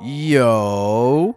Yo,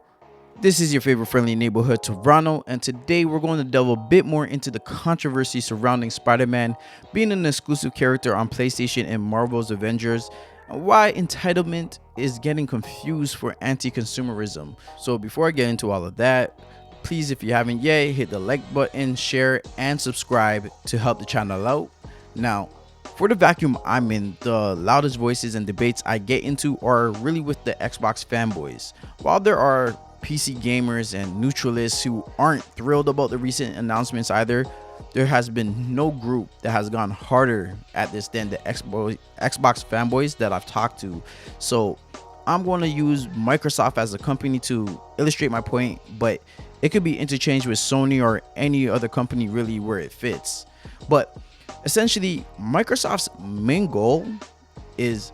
this is your favorite friendly neighborhood Toronto, and today we're going to delve a bit more into the controversy surrounding Spider-Man being an exclusive character on PlayStation and Marvel's Avengers, and why entitlement is getting confused for anti-consumerism. So before I get into all of that, please, if you haven't yet, hit the like button, share, and subscribe to help the channel out. Now, for the vacuum I'm in, the loudest voices and debates I get into are really with the Xbox fanboys. While there are PC gamers and neutralists who aren't thrilled about the recent announcements either, there has been no group that has gone harder at this than the Xbox fanboys that I've talked to. So I'm going to use Microsoft as a company to illustrate my point, but it could be interchanged with Sony or any other company really where it fits. But essentially, Microsoft's main goal is,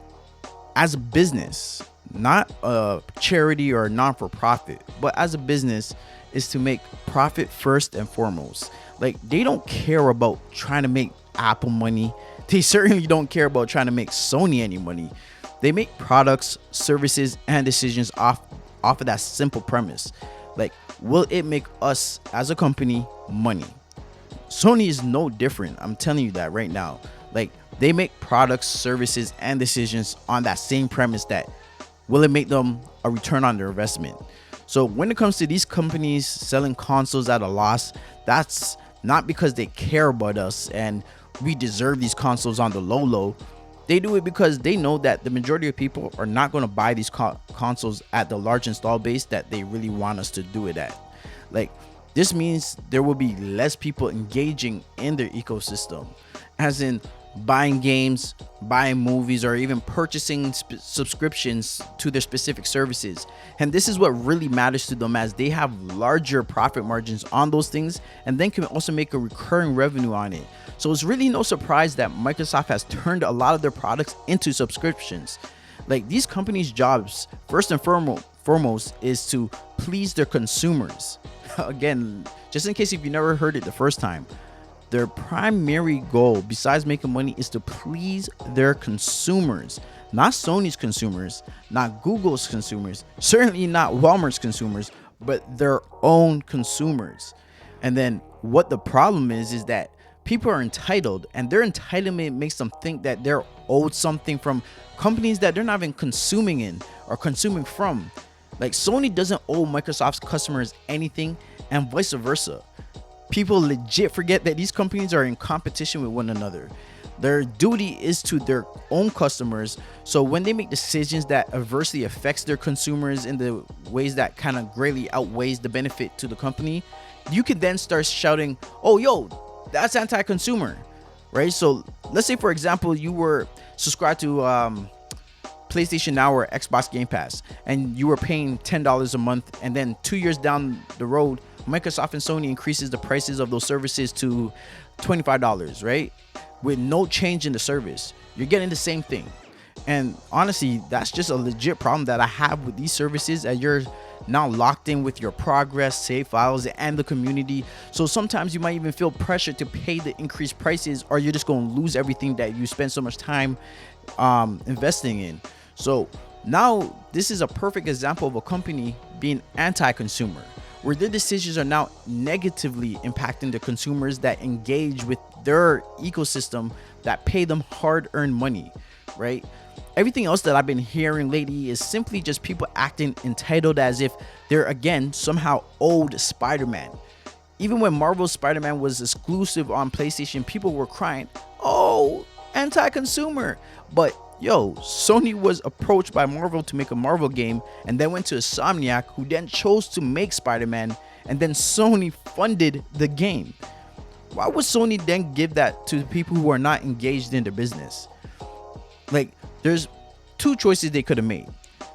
as a business, not a charity or non-for-profit, but as a business, is to make profit first and foremost. Like, they don't care about trying to make Apple money. They certainly don't care about trying to make Sony any money. They make products, services, and decisions off of that simple premise. Like, will it make us as a company money? Sony is no different. I'm telling you that right now. Like, they make products, services, and decisions on that same premise that will it make them a return on their investment. So when it comes to these companies selling consoles at a loss, that's not because they care about us and we deserve these consoles on the low. They do it because they know that the majority of people are not going to buy these consoles at the large install base that they really want us to do it at. Like, this means there will be less people engaging in their ecosystem, as in buying games, buying movies, or even purchasing subscriptions to their specific services. And this is what really matters to them, as they have larger profit margins on those things and then can also make a recurring revenue on it. So it's really no surprise that Microsoft has turned a lot of their products into subscriptions. Like, these companies' jobs, first and foremost, is to please their consumers. Again, just in case if you never heard it the first time, their primary goal, besides making money, is to please their consumers. Not Sony's consumers, not Google's consumers, certainly not Walmart's consumers, but their own consumers. And then what the problem is that people are entitled, and their entitlement makes them think that they're owed something from companies that they're not even consuming in or consuming from. Like, Sony doesn't owe Microsoft's customers anything, and vice versa. People legit forget that these companies are in competition with one another. Their duty is to their own customers, so when they make decisions that adversely affects their consumers in the ways that kind of greatly outweighs the benefit to the company, you could then start shouting, oh, yo, that's anti-consumer, right? So let's say, for example, you were subscribed to PlayStation Now or Xbox Game Pass, and you were paying $10 a month, and then 2 years down the road, Microsoft and Sony increases the prices of those services to $25, right? With no change in the service. You're getting the same thing. And honestly, that's just a legit problem that I have with these services, as you're now locked in with your progress, save files, and the community. So sometimes you might even feel pressure to pay the increased prices, or you're just going to lose everything that you spend so much time investing in. So now this is a perfect example of a company being anti-consumer, where their decisions are now negatively impacting the consumers that engage with their ecosystem, that pay them hard-earned money, right? Everything else that I've been hearing lately is simply just people acting entitled, as if they're, again, somehow owed Spider-Man. Even when Marvel's Spider-Man was exclusive on PlayStation, people were crying, oh, anti-consumer. But yo, Sony was approached by Marvel to make a Marvel game, and then went to Insomniac, who then chose to make Spider-Man, and then Sony funded the game. Why would Sony then give that to people who are not engaged in their business? Like, there's two choices they could have made.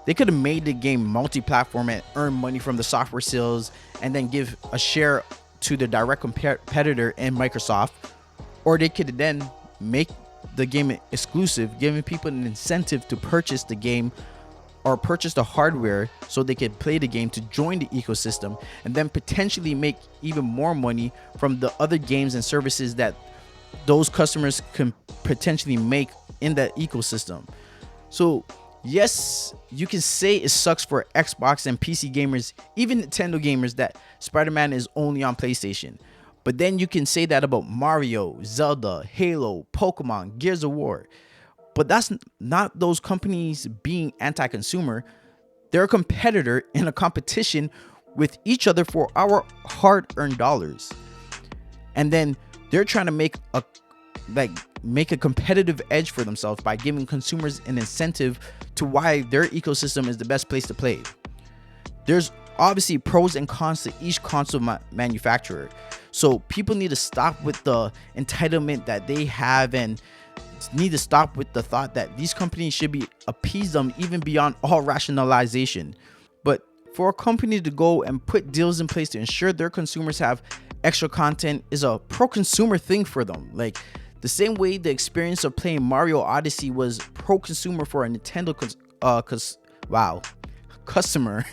They could have made the game multi-platform and earn money from the software sales, and then give a share to the direct competitor in Microsoft, or they could then make the game exclusive, giving people an incentive to purchase the game or purchase the hardware so they could play the game to join the ecosystem, and then potentially make even more money from the other games and services that those customers can potentially make in that ecosystem. So Yes, you can say it sucks for Xbox and PC gamers, even Nintendo gamers, that Spider-Man is only on PlayStation. But then you can say that about Mario, Zelda, Halo, Pokemon, Gears of War. But that's not those companies being anti-consumer. They're a competitor in a competition with each other for our hard-earned dollars. And then they're trying to make a competitive edge for themselves by giving consumers an incentive to why their ecosystem is the best place to play. There's obviously pros and cons to each console manufacturer. So people need to stop with the entitlement that they have, and need to stop with the thought that these companies should be appease them even beyond all rationalization. But for a company to go and put deals in place to ensure their consumers have extra content is a pro-consumer thing for them. Like the same way the experience of playing Mario Odyssey was pro-consumer for a Nintendo customer,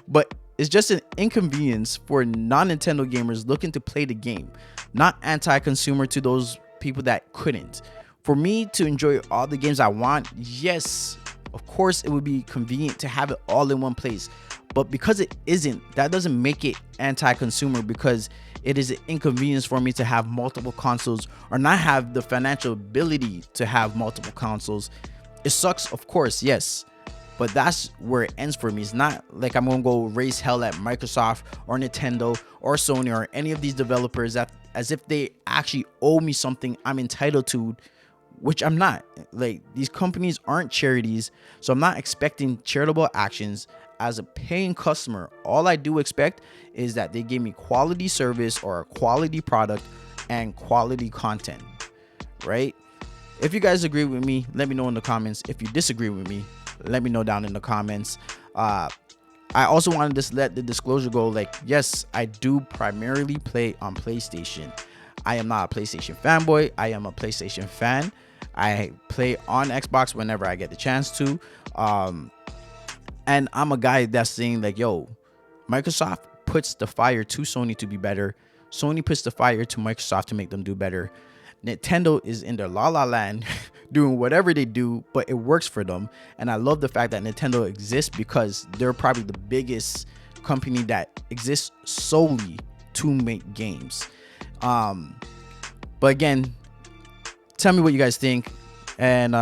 but it's just an inconvenience for non-Nintendo gamers looking to play the game, not anti-consumer to those people that couldn't. For me to enjoy all the games I want, yes, of course it would be convenient to have it all in one place. But because it isn't, that doesn't make it anti-consumer, because it is an inconvenience for me to have multiple consoles or not have the financial ability to have multiple consoles. It sucks, of course, yes. But that's where it ends for me. It's not like I'm gonna go raise hell at Microsoft or Nintendo or Sony or any of these developers as if they actually owe me something I'm entitled to, which I'm not. Like, these companies aren't charities, so I'm not expecting charitable actions. As a paying customer, all I do expect is that they give me quality service or a quality product and quality content, right? If you guys agree with me, let me know in the comments. If you disagree with me, let me know down in the comments. I also wanted to let the disclosure go, like, yes, I do primarily play on PlayStation. I am not a PlayStation fanboy. I am a PlayStation fan. I play on Xbox whenever I get the chance to. And I'm a guy that's saying, like, yo, Microsoft puts the fire to Sony to be better. Sony puts the fire to Microsoft to make them do better. Nintendo is in their la la land doing whatever they do, but it works for them. And I love the fact that Nintendo exists, because they're probably the biggest company that exists solely to make games. But again, tell me what you guys think. And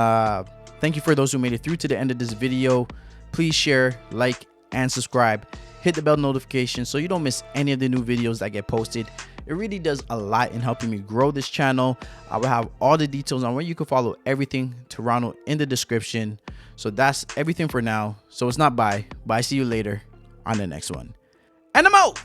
thank you for those who made it through to the end of this video. Please share, like, and subscribe. Hit the bell notification so you don't miss any of the new videos that get posted. It really does a lot in helping me grow this channel. I will have all the details on where you can follow everything Toronto in the description. So that's everything for now. So it's not bye. Bye. See you later on the next one. And I'm out.